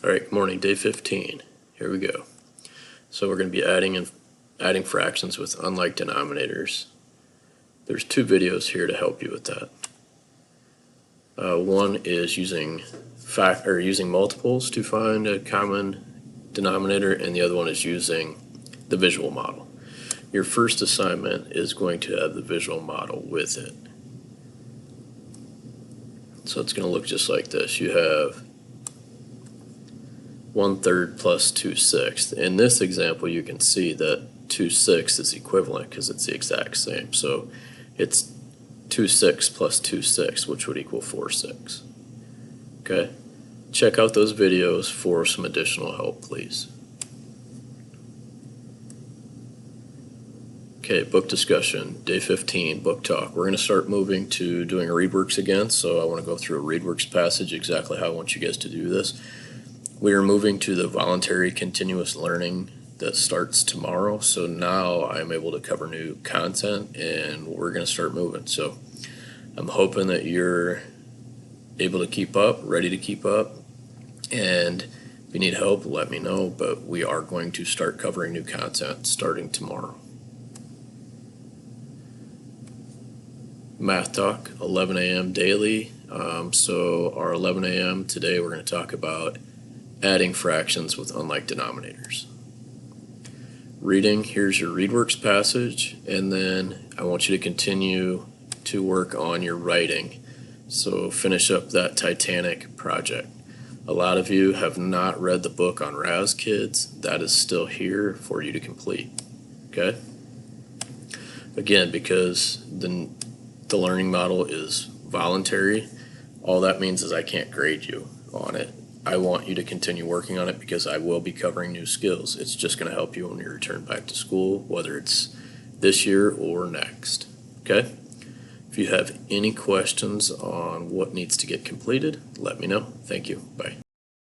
Alright, good morning, day 15. Here we go. So we're going to be adding fractions with unlike denominators. There's two videos here to help you with that. One is using multiples to find a common denominator, and the other one is using the visual model. Your first assignment is going to have the visual model with it. So it's going to look just like this. You have 1/3 plus 2/6. In this example, you can see that 2/6 is equivalent because it's the exact same. So it's 2/6 plus 2/6, which would equal 4/6. Okay? Check out those videos for some additional help, please. Okay, book discussion, day 15, book talk. We're going to start moving to doing ReadWorks again, so I want to go through a ReadWorks passage, exactly how I want you guys to do this. We are moving to the voluntary continuous learning that starts tomorrow, so now I'm able to cover new content and we're going to start moving. So I'm hoping that you're able to keep up, ready to keep up, and if you need help, let me know, but we are going to start covering new content starting tomorrow. Math Talk, 11 a.m. daily. So our 11 a.m. today, we're going to talk about adding fractions with unlike denominators. Reading, here's your ReadWorks passage, and then I want you to continue to work on your writing. So finish up that Titanic project. A lot of you have not read the book on Raz Kids. That is still here for you to complete. Okay? Again, because the learning model is voluntary, all that means is I can't grade you on it. I want you to continue working on it because I will be covering new skills. It's just going to help you when you return back to school, whether it's this year or next. Okay? If you have any questions on what needs to get completed, let me know. Thank you. Bye.